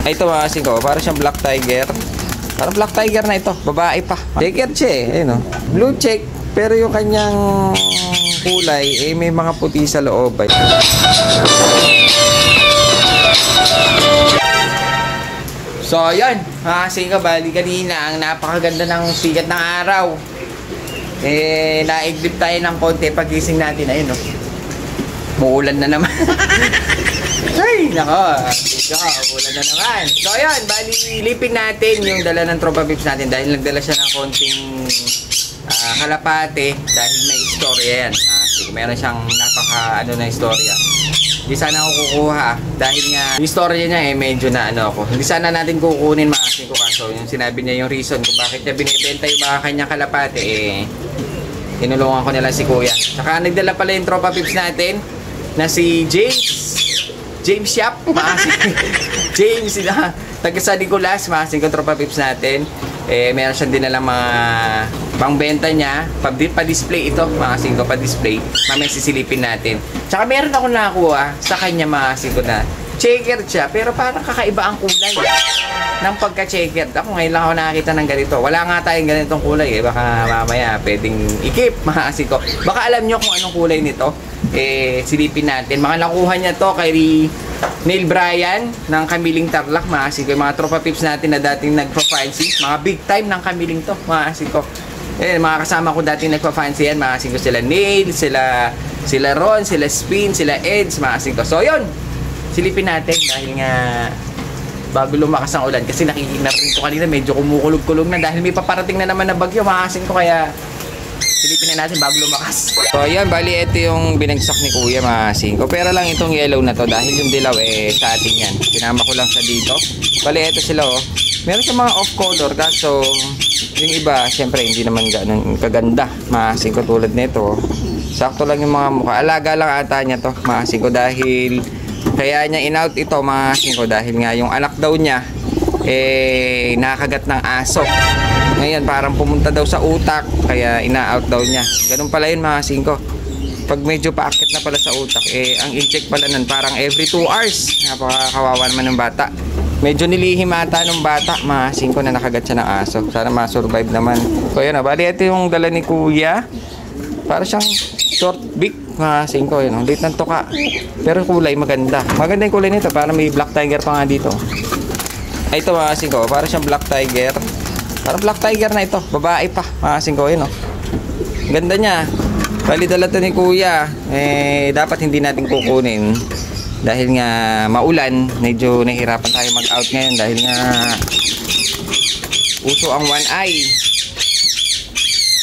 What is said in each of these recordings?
Ito mga kasing ko, para siyang black tiger. Parang black tiger na ito, babae pa. Checker siya eh, ayun o. Blue check, pero yung kanyang kulay, eh may mga puti sa loob. So, yun. Kasi nga, bali kanina, ang napakaganda ng sikat ng araw. Eh, naidlip tayo ng konti pagising natin. Ayun, no? Muulan na naman. Ay, nako. Uulan na naman. So, yun. Bali, lipin natin yung dala ng tropa pips natin dahil nagdala siya ng konting kalapate dahil may istorya yan. Meron siyang na istorya. Hindi sana ako kukuha dahil nga yung story niya eh medyo na ako. Hindi sana natin kukunin mga kasing ko kaso yung sinabi niya yung reason kung bakit niya binibenta yung mga kanyang kalapate eh tinulungan ko nila si Kuya. Saka nagdala pala yung tropa pips natin na si James Yap, James taga San Nicolas, mga kasing ko tropa pips natin. Eh meron siyang dinala mga pangbenta niya, pa-display ito, mga kasing ko, pa-display. Mamaya sisilipin natin. Tsaka meron ako nakakuha sa kanya mga kasing ko na checker siya, pero parang kakaiba ang kulay ng pagka-checker. Ako ngayon lang ako nakakita ng ganito. Wala nga tayong ganitong kulay eh. Baka mamaya pwedeng ikip, mga kasing ko. Baka alam nyo kung anong kulay nito. Eh, silipin natin. Mga nakuha niya to kay Neil Bryan ng Kamiling Tarlac, mga kasing ko. Yung mga tropa pips natin na dating nagpa-fancy. Mga big time ng Kamiling to, mga kasing ko. Eh, mga kasama ko dati nagpa-fancy yan, mga kasing ko. Sila Neil, sila Ron, sila Spin, sila Eds, mga kasing ko. So, yun. Silipin natin dahil nga bago lumakas ang ulan. Kasi nakikita rin ko kanina, medyo kumukulog-kulog na dahil may paparating na naman na bagyo, mga kasing ko. Kaya silipin na natin bago lumakas. So, ayan. Bali, ito yung binagsak ni Kuya, mga kasing ko. Pero lang itong yellow na to dahil yung dilaw, eh, sa atin yan. Sinama ko lang sa dito. Bali, ito sila, oh. Meron sa mga off-color, kaso yung iba, syempre, hindi naman ganun kaganda, mga kasing ko, tulad nito. Sakto lang yung mga mukha. Alaga lang ata niya to, mga kasing ko, dahil kaya niya in-out ito, mga kasing ko, dahil nga yung anak daw niya eh nakagat ng aso. Ngayon parang pumunta daw sa utak, kaya ina-out daw niya. Ganun pala yun, mga kasing ko. Pag medyo paakit na pala sa utak, eh ang in-check pala nun parang every 2 hours. Napakakawawa naman ng bata. Medyo nilihim ata ng bata, mga kasing ko, na nakagat siya ng aso. Sana ma-survive naman. So yun, bali ito yung dala ni Kuya. Para siyang short beak, mga kasing ko, yun, liit ng tuka. Pero kulay maganda. Maganda yung kulay nito, para may black tiger pa nga dito. Ay, ito mga kasing ko, para siyang black tiger. Parang black tiger na ito, babae pa, mga kasing ko, yun o. Ganda niya. Bali dala to ni Kuya. Eh, dapat hindi natin kukunin. Dahil nga maulan, medyo nahihirapan tayo mag-out ngayon. Dahil nga uso ang one eye.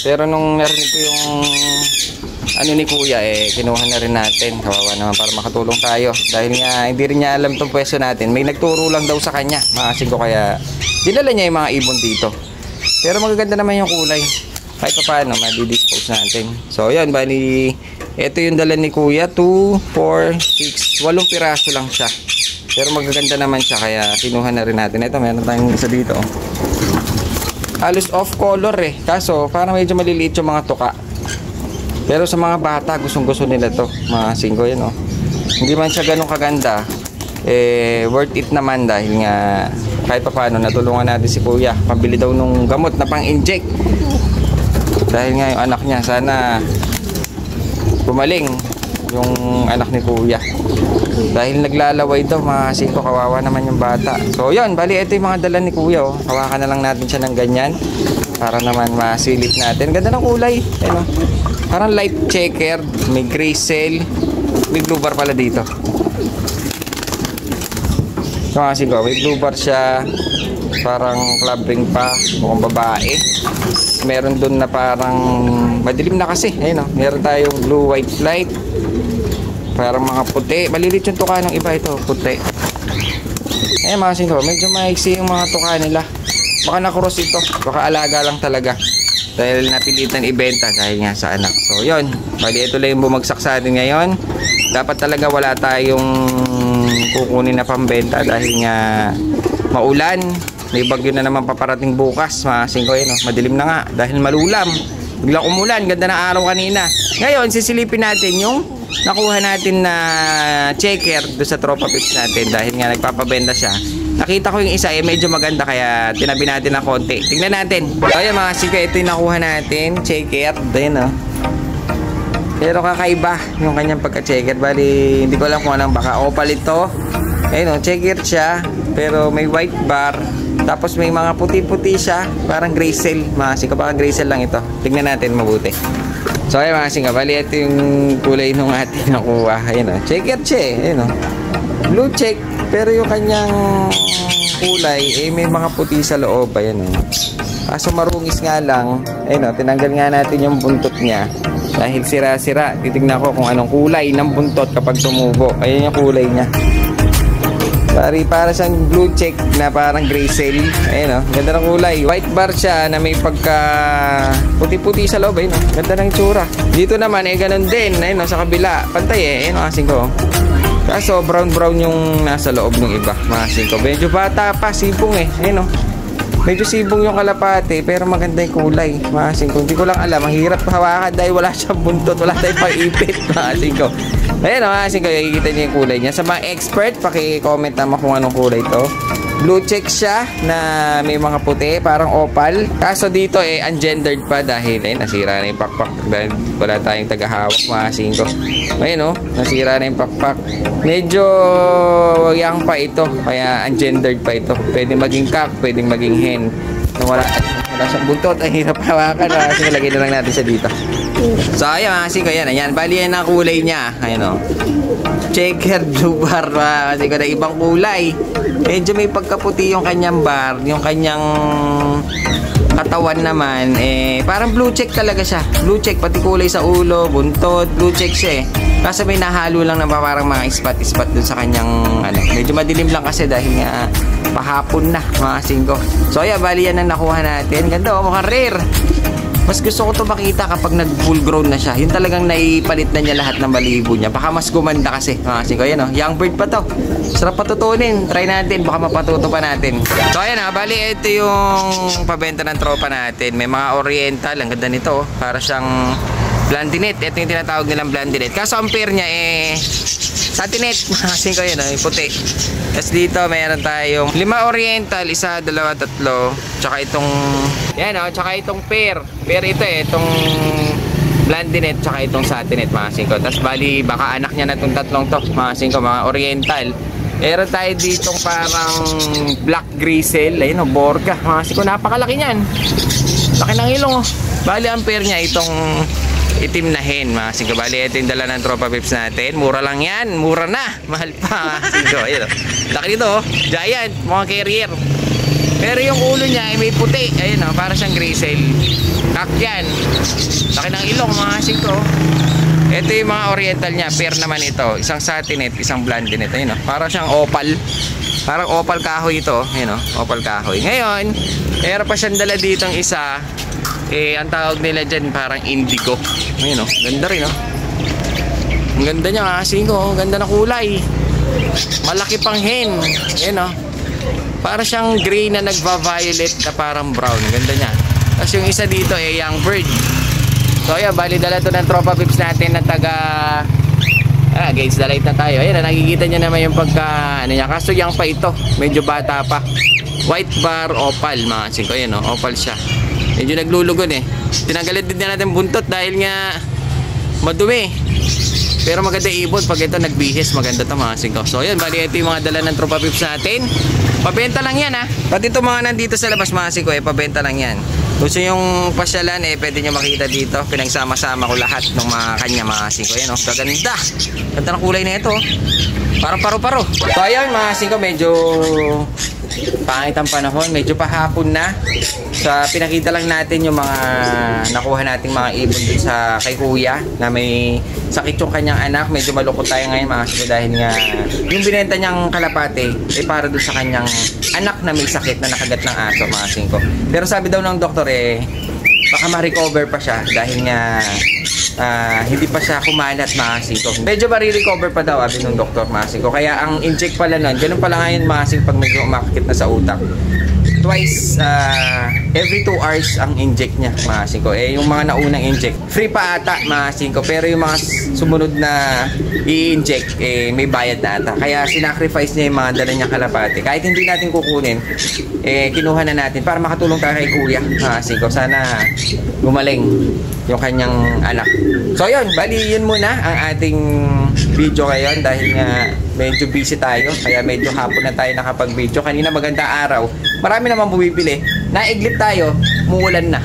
Pero nung narinig ko yung ni Kuya, eh kinuha na rin natin. Kawawa naman para makatulong tayo. Dahil nga hindi rin niya alam tong pwesto natin. May nagturo lang daw sa kanya, mga kasing ko, kaya dinala niya yung mga ibon dito. Pero magaganda naman yung kulay. Kahit pa paano, madi-dispose natin. So yun, bali ito yung dala ni Kuya. 2, 4, 6, 8 piraso lang siya. Pero magaganda naman siya, kaya kinuha na rin natin. Ito, meron tayong isa dito. Halos off color eh. Kaso parang medyo maliliit yung mga tuka. Pero sa mga bata, gustong-gusto nila to, mga kasing ko, yun, oh. Hindi man siya ganun kaganda, eh worth it naman dahil nga kahit pa paano natulungan natin si Kuya. Pabili daw nung gamot na pang-inject. Dahil nga yung anak niya, sana gumaling yung anak ni Kuya. Dahil naglalaway daw, mga kasing ko, kawawa naman yung bata. So yun, bali ito yung mga dala ni Kuya, oh. Hawakan na lang natin siya ng ganyan para naman masilip natin. Ganda ng kulay, ayun, oh. Parang light checkered, may gray cell, may blue bar pala dito. So kasi ko, may blue bar siya, parang club ring pa, mukhang babae. Meron dun na parang madilim na kasi, ayun, oh. Meron tayong blue white light, parang mga puti. Malilit yung tuka ng iba, ito puti. Ayun, mga kasing ko, medyo maiksi yung mga tuka nila. Baka na-cross ito, baka alaga lang talaga. Dahil napilitan ibenta dahil nga sa anak. So yun, bali ito lang yung bumagsak sa atin ngayon. Dapat talaga wala tayong kukunin na pambenta dahil nga maulan. May bagyo na naman paparating bukas, mga kasing ko, yun, oh. Madilim na nga dahil malulam. Biglang umulan, ganda ng araw kanina. Ngayon, sisilipin natin yung nakuha natin na checker do sa tropa pips natin dahil nga nagpapabenta siya. Nakita ko yung isa medyo maganda kaya tinabi natin ng konti. Tingnan natin. Ayun mga siko, ito yung nakuha natin. Checker. Ayun oh. Pero kakaiba yung kanyang pagka-checker. Bali, hindi ko alam kung anong baka opal ito. Ayun oh, checker siya. Pero may white bar. Tapos may mga puti-puti siya. Parang gray cell. Mga siko, parang gray cell lang ito. Tingnan natin mabuti. So ayun mga siko, bali ito yung kulay nung ating nakuha. Ayun oh, checker siya eh. Ayun oh. Blue check. Pero yung kanyang kulay, may mga puti sa loob. Ayan o. Kaso marungis nga lang. Ayun o, tinanggal nga natin yung buntot niya. Dahil sira-sira. Titignan ko kung anong kulay ng buntot kapag tumubo. Ayan yung kulay niya. Para siyang blue check na parang gray cell. Ayan o, ganda ng kulay. White bar siya na may pagka puti-puti sa loob. Ayun o, ganda ng itsura. Dito naman, ganun din. Ayun o, sa kabila. Pantay Ayun o, kasing ko. Kaso brown yung nasa loob ng iba. Mga ko. Medyo bata pa, sibong Ayun o. Medyo sibong yung kalapate pero maganda yung kulay. Mga ko. Hindi ko lang alam. Ang hirap hawakan dahil wala siyang buntot. Wala tayong pang-ipit. Mga ko. Ayun o, mga ko. Ikikita niyo yung kulay niya. Sa mga expert, paki-comment naman kung anong kulay to. Blue check siya na may mga puti, parang opal. Kaso dito ungendered pa dahil nasira na yung pakpak dahil wala tayong tagahawak mga singko. Ayun nasira na yung pakpak. Medyo young pa ito, kaya ungendered pa ito. Pwede maging cock, pwedeng maging hen. Wala siyang buntot, ay hirap hawakan kasi lagay na lang natin siya dito. So ayun mga singko, ayan. Bali yan ang kulay niya. Ayun checkered blue bar kasi ko na ibang kulay. Medyo may pagkaputi yung kanyang bar, yung kanyang katawan naman parang blue check talaga siya. Blue check pati kulay sa ulo, buntot, blue check siya Kasi may nahalo lang na parang mga ispat-ispat dun sa kanyang medyo madilim lang kasi dahil nga pahapon na mga singko. So ayan, bali yan ang nakuha natin. Ganda mukhang rare. Mas gusto ko to makita kapag nag full grown na siya. Yun talagang naipalit na niya lahat ng balibo niya. Baka mas gumanda kasi. Kasi ko yan young bird pa to. Sarap patutunin. Try natin. Baka mapatuto pa natin. So ayan bali ito yung pabenta ng tropa natin. May mga oriental. Ang ganda nito para siyang blandinet. Ito yung tinatawag nilang blandinet. Kaso ang pair niya satinet. Kasi ko yun yung puti. Tapos dito mayroon tayong 5 oriental, 1, 2, 3. Tsaka itong tsaka itong pair ito itong blandinet tsaka itong satinet mga singko. Tapos bali baka anak niya na itong tatlong to mga singko, mga oriental. Meron tayo ditong parang black grisel, ayun borga mga singko, napakalaki niyan. Laki ng ilong Bali ang pair niya itong itim na hen mga singko. Bali ito yung dala ng tropa pips natin. Mura lang yan, mura na, mahal pa mga singko. Ayun laki nito giant, mga carrier. Pero yung ulo niya may puti. Ayun para siyang grisel. Kak yan. Laki ng ilong mga singko. Ito yung mga oriental niya. Pair naman ito. Isang satinet, isang blandinet. Ayun para siyang opal. Parang opal kahoy ito. Ayun opal kahoy. Ngayon, meron pa siyang dala ditong isa. Ang tawag nila dyan parang indigo. Ayun ganda rin Ang ganda niya mga singko. Ang ganda na kulay. Malaki pang hen. Ayun para siyang gray na nagva-violet na parang brown. Ganda niya. Tapos yung isa dito young bird. So ayan, bali dala to ng tropa pips natin na taga Gates the Light na tayo. Ayan, nakikita niya naman yung pagka niya. Kaso young pa ito. Medyo bata pa. White bar, opal mga singko. Ayan opal siya. Medyo naglulugon Tinanggalan din natin buntot dahil nga madumi. Pero maganda ibon pag ito nagbihis, maganda to mga singko. So ayan, bali ito yung mga dala ng tropa pips natin. Pabenta lang yan Pati ito mga nandito sa labas mga singko pabenta lang yan. Gusto yung pasyalan pwede nyo makita dito. Pinagsama-sama ko lahat ng mga kanya mga singko. Ayan kaganda. Ganda ng kulay na ito parang paro-paro. So ayan mga singko, medyo pangit ang panahon, medyo pahapon na. Sa pinakita lang natin yung mga nakuha nating mga ibon dun sa kay kuya na may sakit yung kanyang anak. Medyo malungkot tayo ngayon mga singko dahil nga yung binenta niyang kalapate para dun sa kanyang anak na may sakit na nakagat ng aso mga singko. Pero sabi daw ng doktor baka ma-recover pa siya dahil nga hindi pa siya kumalat mga singko. Medyo marirecover pa daw sabi ng doktor mga singko. Kaya ang inject pala nun, ganun pala ngayon mga singko pag medyo umakit na sa utak. Twice, every 2 hours ang inject niya mga singko. Yung mga naunang inject, free pa ata mga singko. Pero yung mga sumunod na i-inject, may bayad na ata. Kaya sinacrifice niya yung mga dala niyang kalapati. Kahit hindi natin kukunin, kinuha na natin para makatulong tayo kay kuya mga singko. Sana gumaling yung kanyang anak. So yun, bali yun muna ang ating video ngayon dahil nga medyo busy tayo kaya medyo hapon na tayo nakapag-video. Kanina maganda araw, marami naman bumibili. Naiglip tayo, muulan na.